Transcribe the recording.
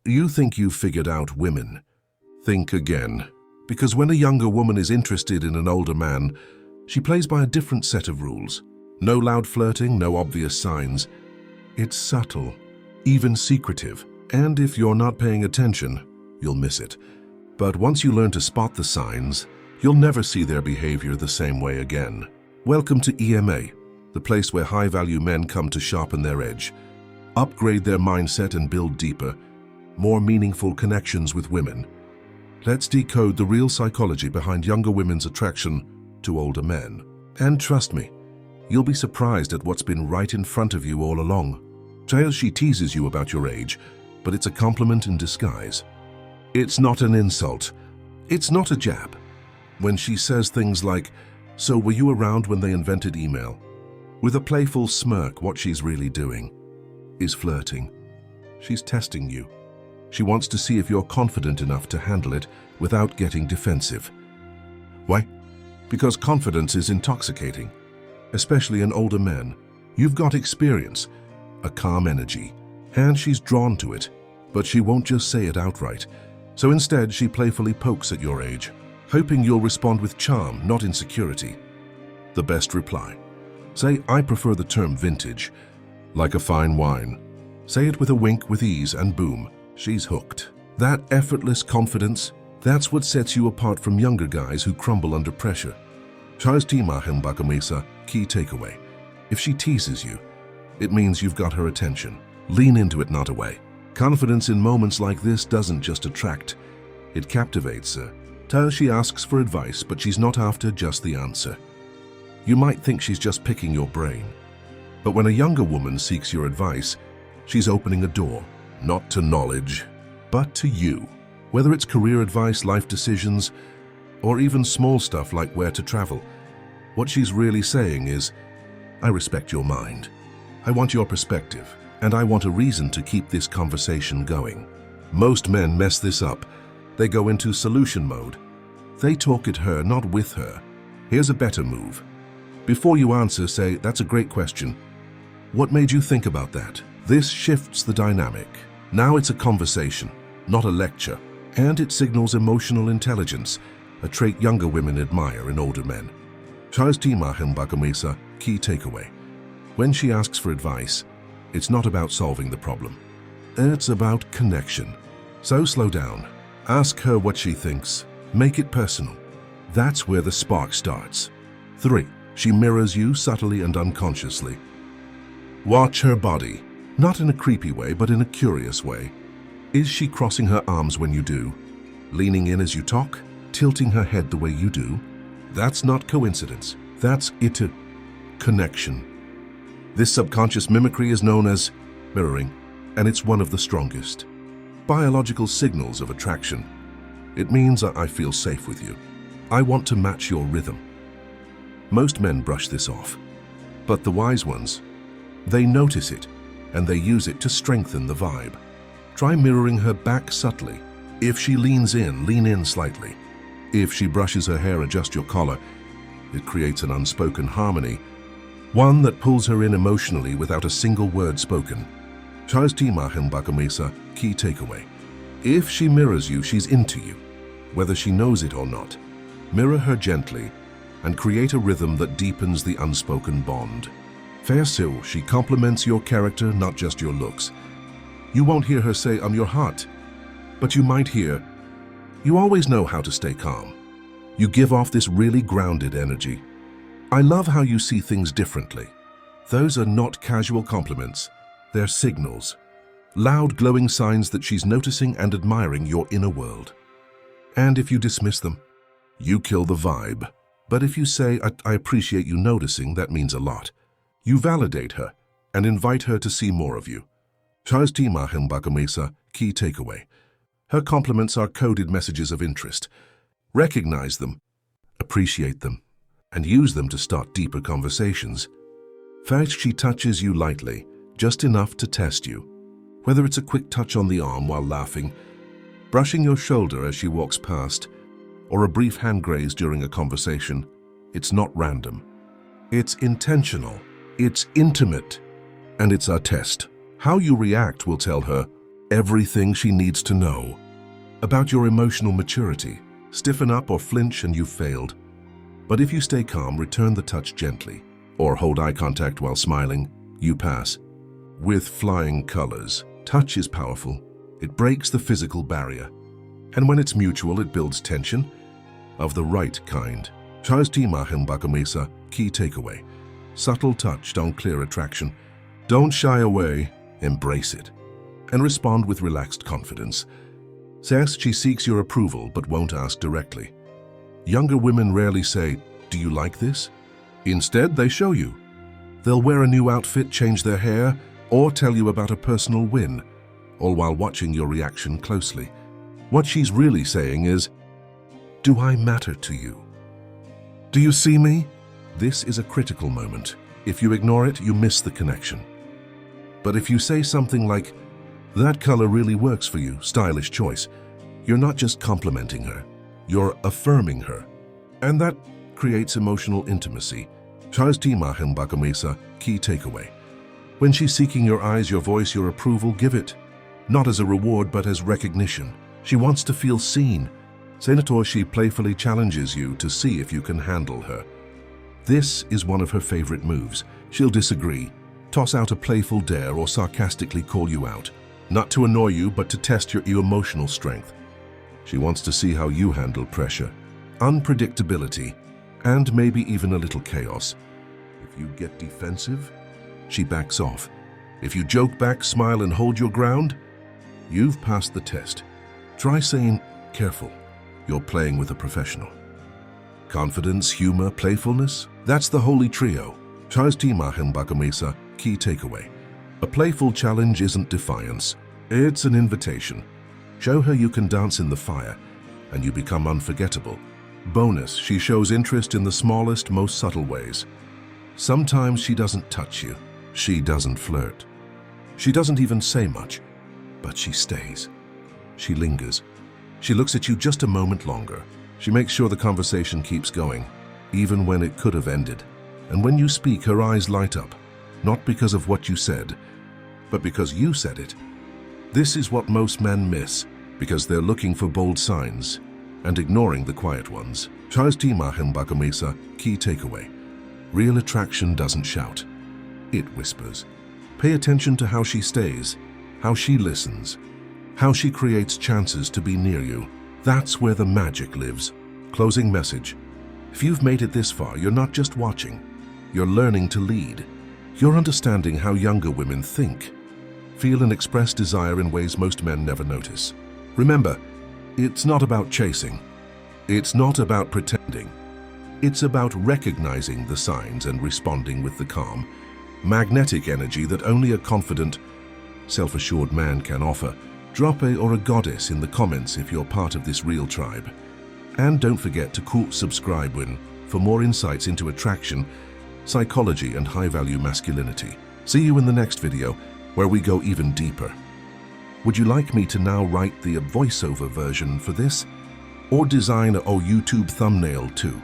You think you've figured out women. Think again. Because when a younger woman is interested in an older man, she plays by a different set of rules. No loud flirting, no obvious signs. It's subtle, even secretive. And if you're not paying attention, you'll miss it. But once you learn to spot the signs, you'll never see their behavior the same way again. Welcome to EMA, the place where high-value men come to sharpen their edge, upgrade their mindset and build deeper, more meaningful connections with women. Let's decode the real psychology behind younger women's attraction to older men. And trust me, you'll be surprised at what's been right in front of you all along. She teases you about your age, but it's a compliment in disguise. It's not an insult. It's not a jab. When she says things like, "So were you around when they invented email?" With a playful smirk, what she's really doing is flirting. She's testing you. She wants to see if you're confident enough to handle it without getting defensive. Why? Because confidence is intoxicating, especially in older men. You've got experience, a calm energy, and she's drawn to it, but she won't just say it outright. So instead, she playfully pokes at your age, hoping you'll respond with charm, not insecurity. The best reply. Say, "I prefer the term vintage, like a fine wine." Say it with a wink with ease and boom, she's hooked. That effortless confidence, that's what sets you apart from younger guys who crumble under pressure. Key takeaway. If she teases you, it means you've got her attention. Lean into it, not away. Confidence in moments like this doesn't just attract, it captivates her. She asks for advice, but she's not after just the answer. You might think she's just picking your brain. But when a younger woman seeks your advice, she's opening a door, not to knowledge, but to you. Whether it's career advice, life decisions, or even small stuff like where to travel, what she's really saying is, "I respect your mind. I want your perspective, and I want a reason to keep this conversation going." Most men mess this up. They go into solution mode. They talk at her, not with her. Here's a better move. Before you answer, say, "That's a great question. What made you think about that?" This shifts the dynamic. Now it's a conversation, not a lecture. And it signals emotional intelligence, a trait younger women admire in older men. Key takeaway. When she asks for advice, it's not about solving the problem. It's about connection. So slow down. Ask her what she thinks. Make it personal. That's where the spark starts. 3. She mirrors you subtly and unconsciously. Watch her body. Not in a creepy way, but in a curious way. Is she crossing her arms when you do? Leaning in as you talk? Tilting her head the way you do? That's not coincidence. That's connection. This subconscious mimicry is known as mirroring, and it's one of the strongest biological signals of attraction. It means I feel safe with you. I want to match your rhythm. Most men brush this off, but the wise ones, they notice it, and they use it to strengthen the vibe. Try mirroring her back subtly. If she leans in, lean in slightly. If she brushes her hair, adjust your collar. It creates an unspoken harmony, one that pulls her in emotionally without a single word spoken. Key takeaway. If she mirrors you, she's into you, whether she knows it or not. Mirror her gently and create a rhythm that deepens the unspoken bond. She complements your character, not just your looks. You won't hear her say, "I'm your heart," but you might hear, "You always know how to stay calm." You give off this really grounded energy. I love how you see things differently. Those are not casual compliments. They're signals. Loud, glowing signs that she's noticing and admiring your inner world. And if you dismiss them, you kill the vibe. But if you say, I appreciate you noticing," that means a lot. You validate her and invite her to see more of you. Key takeaway. Her compliments are coded messages of interest. Recognize them, appreciate them, and use them to start deeper conversations. First, she touches you lightly, just enough to test you. Whether it's a quick touch on the arm while laughing, brushing your shoulder as she walks past, or a brief hand graze during a conversation, it's not random. It's intentional, it's intimate, and it's a test. How you react will tell her, everything she needs to know about your emotional maturity. Stiffen up or flinch and you've failed. But if you stay calm, return the touch gently, or hold eye contact while smiling, you pass. With flying colors, touch is powerful. It breaks the physical barrier. And when it's mutual, it builds tension of the right kind. Key takeaway. Subtle touch, don't clear attraction. Don't shy away, embrace it. And respond with relaxed confidence. She seeks your approval but won't ask directly. Younger women rarely say, "Do you like this?" Instead, they show you. They'll wear a new outfit, change their hair, or tell you about a personal win, all while watching your reaction closely. What she's really saying is, "Do I matter to you? Do you see me?" This is a critical moment. If you ignore it, you miss the connection. But if you say something like, "That color really works for you, stylish choice," you're not just complimenting her, you're affirming her. And that creates emotional intimacy. Key takeaway. When she's seeking your eyes, your voice, your approval, give it. Not as a reward, but as recognition. She wants to feel seen. She playfully challenges you to see if you can handle her. This is one of her favorite moves. She'll disagree, toss out a playful dare, or sarcastically call you out. Not to annoy you, but to test your emotional strength. She wants to see how you handle pressure, unpredictability, and maybe even a little chaos. If you get defensive, she backs off. If you joke back, smile, and hold your ground, you've passed the test. Try saying, "Careful, you're playing with a professional." Confidence, humor, playfulness, that's the holy trio. Key takeaway. A playful challenge isn't defiance, it's an invitation. Show her you can dance in the fire, and you become unforgettable. Bonus, she shows interest in the smallest, most subtle ways. Sometimes she doesn't touch you, she doesn't flirt. She doesn't even say much, but she stays. She lingers. She looks at you just a moment longer. She makes sure the conversation keeps going, even when it could have ended. And when you speak, her eyes light up, not because of what you said, but because you said it. This is what most men miss, because they're looking for bold signs and ignoring the quiet ones. Key takeaway. Real attraction doesn't shout, it whispers. Pay attention to how she stays, how she listens, how she creates chances to be near you. That's where the magic lives. Closing message. If you've made it this far, you're not just watching, you're learning to lead. You're understanding how younger women think, feel, and express desire in ways most men never notice. Remember, it's not about chasing. It's not about pretending. It's about recognizing the signs and responding with the calm, magnetic energy that only a confident, self-assured man can offer. Drop a or a goddess in the comments if you're part of this real tribe. And don't forget to subscribe for more insights into attraction, psychology, and high-value masculinity. See you in the next video, where we go even deeper. Would you like me to now write the voiceover version for this, or design a YouTube thumbnail too?